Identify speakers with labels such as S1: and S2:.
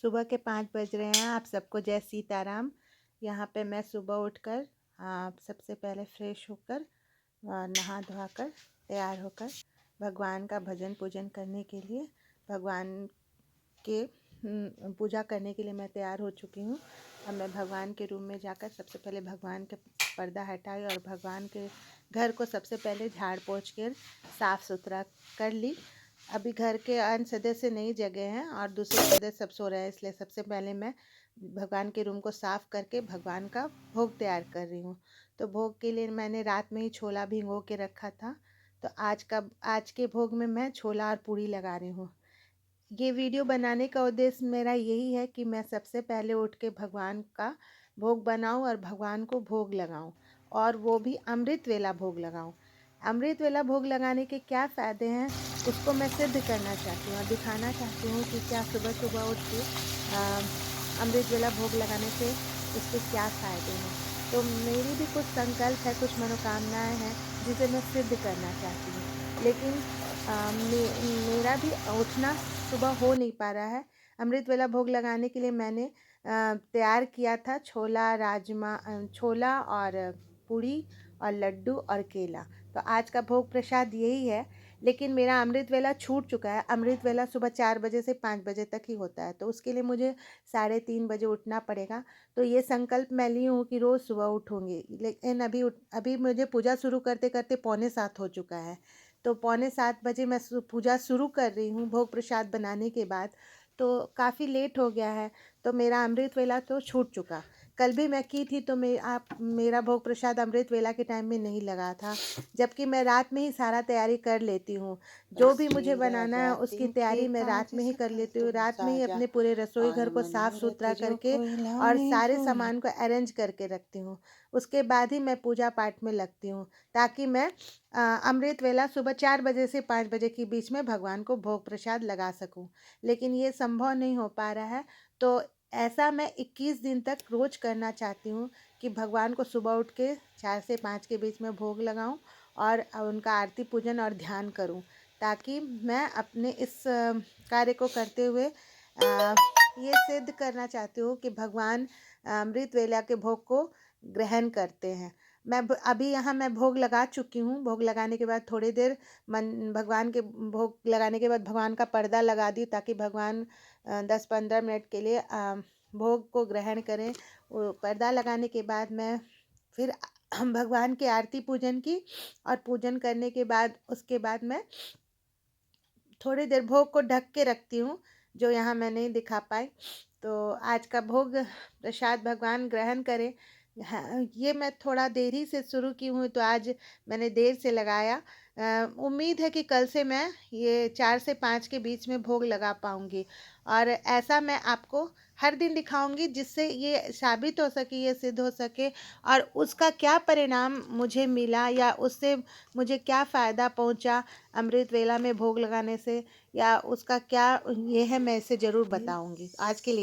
S1: सुबह के 5 बज रहे हैं। आप सबको जय सीताराम। यहाँ पे मैं सुबह उठकर सबसे पहले फ्रेश होकर नहा धोआ कर तैयार होकर भगवान का भजन पूजन करने के लिए भगवान के पूजा करने के लिए मैं तैयार हो चुकी हूँ। अब मैं भगवान के रूम में जाकर सबसे पहले भगवान के पर्दा हटाई और भगवान के घर को सबसे पहले झाड़ पोंछ कर साफ़ सुथरा कर ली। अभी घर के अन्य सदस्य नई जगह हैं और दूसरे सदस्य सब सो रहे हैं, इसलिए सबसे पहले मैं भगवान के रूम को साफ़ करके भगवान का भोग तैयार कर रही हूँ। तो भोग के लिए मैंने रात में ही छोला भिगो के रखा था, तो आज के भोग में मैं छोला और पूड़ी लगा रही हूँ। ये वीडियो बनाने का उद्देश्य मेरा यही है कि मैं सबसे पहले उठ के भगवान का भोग बनाऊं और भगवान को भोग लगाऊं, और वो भी अमृत वेला भोग लगाऊं। अमृत वेला भोग लगाने के क्या फ़ायदे हैं उसको मैं सिद्ध करना चाहती हूँ और दिखाना चाहती हूँ कि क्या सुबह सुबह उठ के अमृत वेला भोग लगाने से उसके क्या फ़ायदे हैं। तो मेरी भी कुछ संकल्प है, कुछ मनोकामनाएं हैं जिसे मैं सिद्ध करना चाहती हूँ, लेकिन मेरा भी उठना सुबह हो नहीं पा रहा है। अमृत वेला भोग लगाने के लिए मैंने तैयार किया था छोला और पूड़ी और लड्डू और केला। तो आज का भोग प्रसाद यही है, लेकिन मेरा अमृत वेला छूट चुका है। अमृत वेला सुबह 4 बजे से 5 बजे तक ही होता है, तो उसके लिए मुझे 3:30 बजे उठना पड़ेगा। तो ये संकल्प मैं ली हूँ कि रोज़ सुबह उठूँगी, लेकिन अभी मुझे पूजा शुरू करते करते 6:45 हो चुका है। तो 6:45 बजे मैं पूजा शुरू कर रही हूँ भोग प्रसाद बनाने के बाद, तो काफ़ी लेट हो गया है। तो मेरा अमृत वेला तो छूट चुका। कल भी मैं की थी तो मेरा भोग प्रसाद अमृत वेला के टाइम में नहीं लगा था, जबकि मैं रात में ही सारा तैयारी कर लेती हूँ। जो भी मुझे बनाना है उसकी तैयारी मैं रात में ही कर लेती हूँ। रात में ही अपने पूरे रसोई घर को साफ़ सुथरा करके और सारे सामान को अरेंज करके रखती हूँ। उसके बाद ही मैं पूजा पाठ में लगती हूँ, ताकि मैं अमृत वेला सुबह 4 बजे से 5 बजे के बीच में भगवान को भोग प्रसाद लगा सकूं। लेकिन ये संभव नहीं हो पा रहा है, तो ऐसा मैं 21 दिन तक रोज़ करना चाहती हूँ कि भगवान को सुबह उठ के 4 से 5 के बीच में भोग लगाऊं और उनका आरती पूजन और ध्यान करूं, ताकि मैं अपने इस कार्य को करते हुए ये सिद्ध करना चाहती हूँ कि भगवान अमृत वेला के भोग को ग्रहण करते हैं। अभी यहाँ मैं भोग लगा चुकी हूँ। भोग लगाने के बाद थोड़ी देर भगवान के भोग लगाने के बाद भगवान का पर्दा लगा दी, ताकि भगवान 10-15 मिनट के लिए भोग को ग्रहण करें। वो पर्दा लगाने के बाद मैं फिर भगवान की आरती पूजन की, और पूजन करने के बाद उसके बाद मैं थोड़ी देर भोग को ढक के रखती हूँ, जो यहाँ मैं नहीं दिखा पाई। तो आज का भोग प्रसाद भगवान ग्रहण करें। हाँ, ये मैं थोड़ा देरी से शुरू की हूँ, तो आज मैंने देर से लगाया। उम्मीद है कि कल से मैं ये 4 से 5 के बीच में भोग लगा पाऊँगी, और ऐसा मैं आपको हर दिन दिखाऊंगी, जिससे ये साबित हो सके, ये सिद्ध हो सके, और उसका क्या परिणाम मुझे मिला या उससे मुझे क्या फ़ायदा पहुंचा अमृत वेला में भोग लगाने से, या उसका क्या ये है, मैं इसे ज़रूर बताऊंगी। आज के लिए